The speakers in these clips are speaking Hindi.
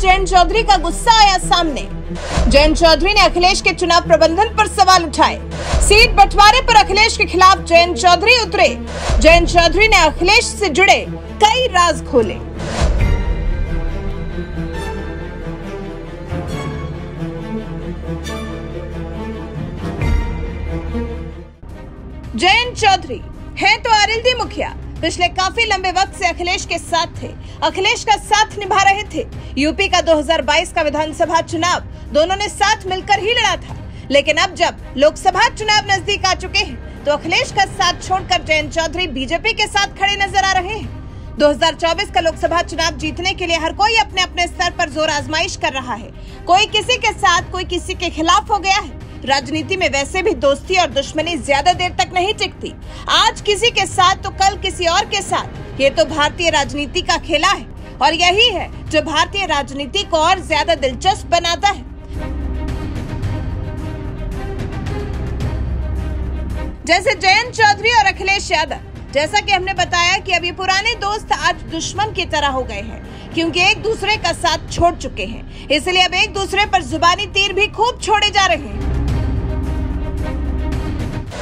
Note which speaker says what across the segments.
Speaker 1: जयंत चौधरी का गुस्सा आया सामने। जयंत चौधरी ने अखिलेश के चुनाव प्रबंधन पर सवाल उठाए। सीट बंटवारे पर अखिलेश के खिलाफ जयंत चौधरी उतरे। जयंत चौधरी ने अखिलेश से जुड़े कई राज खोले। जयंत चौधरी है तो आरएलडी मुखिया, पिछले काफी लंबे वक्त से अखिलेश के साथ थे, अखिलेश का साथ निभा रहे थे। यूपी का 2022 का विधानसभा चुनाव दोनों ने साथ मिलकर ही लड़ा था, लेकिन अब जब लोकसभा चुनाव नजदीक आ चुके हैं तो अखिलेश का साथ छोड़कर जयंत चौधरी बीजेपी के साथ खड़े नजर आ रहे हैं। 2024 का लोकसभा चुनाव जीतने के लिए हर कोई अपने अपने स्तर पर जोर आजमाइश कर रहा है। कोई किसी के साथ, कोई किसी के खिलाफ हो गया है। राजनीति में वैसे भी दोस्ती और दुश्मनी ज्यादा देर तक नहीं टिकती। आज किसी के साथ तो कल किसी और के साथ। ये तो भारतीय राजनीति का खेला है और यही है जो भारतीय राजनीति को और ज्यादा दिलचस्प बनाता है। जैसे जयंत चौधरी और अखिलेश यादव, जैसा कि हमने बताया कि अब ये पुराने दोस्त आज दुश्मन की तरह हो गए हैं, क्योंकि एक दूसरे का साथ छोड़ चुके हैं। इसलिए अब एक दूसरे पर जुबानी तीर भी खूब छोड़े जा रहे हैं।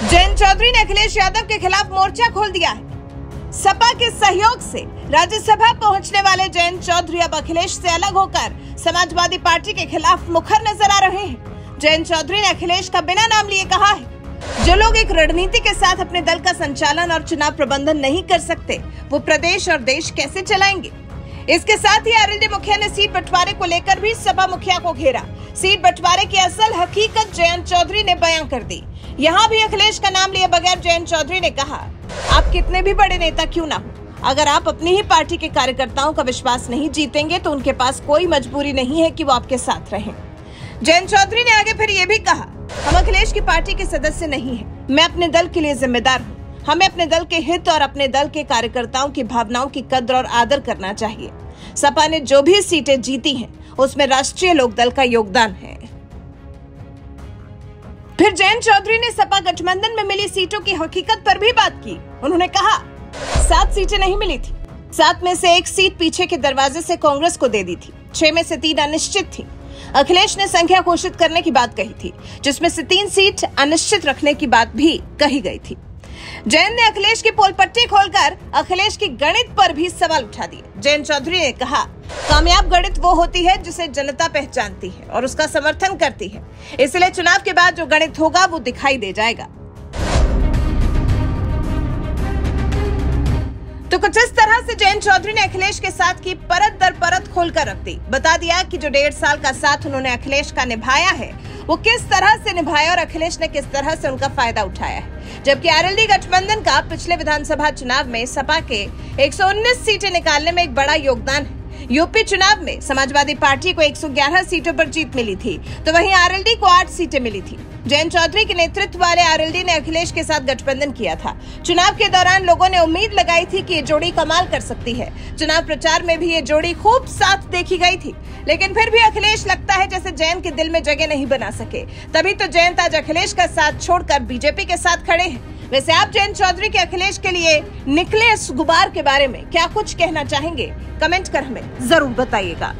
Speaker 1: जयंत चौधरी ने अखिलेश यादव के खिलाफ मोर्चा खोल दिया है। सपा के सहयोग से राज्यसभा पहुंचने वाले जयंत चौधरी अब अखिलेश से अलग होकर समाजवादी पार्टी के खिलाफ मुखर नजर आ रहे हैं। जयंत चौधरी ने अखिलेश का बिना नाम लिए कहा है, जो लोग एक रणनीति के साथ अपने दल का संचालन और चुनाव प्रबंधन नहीं कर सकते, वो प्रदेश और देश कैसे चलाएंगे। इसके साथ ही आरएलडी मुखिया ने सीट बंटवारे को लेकर भी सपा मुखिया को घेरा। सीट बंटवारे की असल हकीकत जयंत चौधरी ने बयां कर दी। यहाँ भी अखिलेश का नाम लिए बगैर जयंत चौधरी ने कहा, आप कितने भी बड़े नेता क्यों ना हो, अगर आप अपनी ही पार्टी के कार्यकर्ताओं का विश्वास नहीं जीतेंगे तो उनके पास कोई मजबूरी नहीं है कि वो आपके साथ रहें। जयंत चौधरी ने आगे फिर ये भी कहा, हम अखिलेश की पार्टी के सदस्य नहीं हैं, मैं अपने दल के लिए जिम्मेदार हूँ। हमें अपने दल के हित और अपने दल के कार्यकर्ताओं की भावनाओं की कद्र और आदर करना चाहिए। सपा ने जो भी सीटें जीती हैं, उसमें राष्ट्रीय लोकदल का योगदान है। फिर जयंत चौधरी ने सपा गठबंधन में मिली सीटों की हकीकत पर भी बात की। उन्होंने कहा, 7 सीटें नहीं मिली थी, 7 में से 1 सीट पीछे के दरवाजे से कांग्रेस को दे दी थी, 6 में से 3 अनिश्चित थी। अखिलेश ने संख्या घोषित करने की बात कही थी, जिसमें से 3 सीट अनिश्चित रखने की बात भी कही गई थी। जयंत ने अखिलेश की पोल पट्टी खोलकर अखिलेश की गणित पर भी सवाल उठा दिए। जयंत चौधरी ने कहा, कामयाब गणित वो होती है जिसे जनता पहचानती है और उसका समर्थन करती है, इसलिए चुनाव के बाद जो गणित होगा वो दिखाई दे जाएगा। तो कुछ इस तरह से जयंत चौधरी ने अखिलेश के साथ की परत दर परत खोलकर रख दी। बता दिया कि जो 1.5 साल का साथ उन्होंने अखिलेश का निभाया है वो किस तरह से निभाया और अखिलेश ने किस तरह से उनका फायदा उठाया है। जबकि आरएलडी गठबंधन का पिछले विधानसभा चुनाव में सपा के 119 सीटें निकालने में एक बड़ा योगदान है। यूपी चुनाव में समाजवादी पार्टी को 111 सीटों पर जीत मिली थी, तो वहीं आरएलडी को 8 सीटें मिली थी। जयंत चौधरी के नेतृत्व वाले आरएलडी ने अखिलेश के साथ गठबंधन किया था। चुनाव के दौरान लोगों ने उम्मीद लगाई थी कि ये जोड़ी कमाल कर सकती है। चुनाव प्रचार में भी ये जोड़ी खूब साथ देखी गई थी, लेकिन फिर भी अखिलेश लगता है जैसे जयंत के दिल में जगह नहीं बना सके। तभी तो जयंत आज अखिलेश का साथ छोड़कर बीजेपी के साथ खड़े हैं। वैसे आप जयंत चौधरी के अखिलेश के लिए निकले इस गुबार के बारे में क्या कुछ कहना चाहेंगे? कमेंट कर हमें जरूर बताइएगा।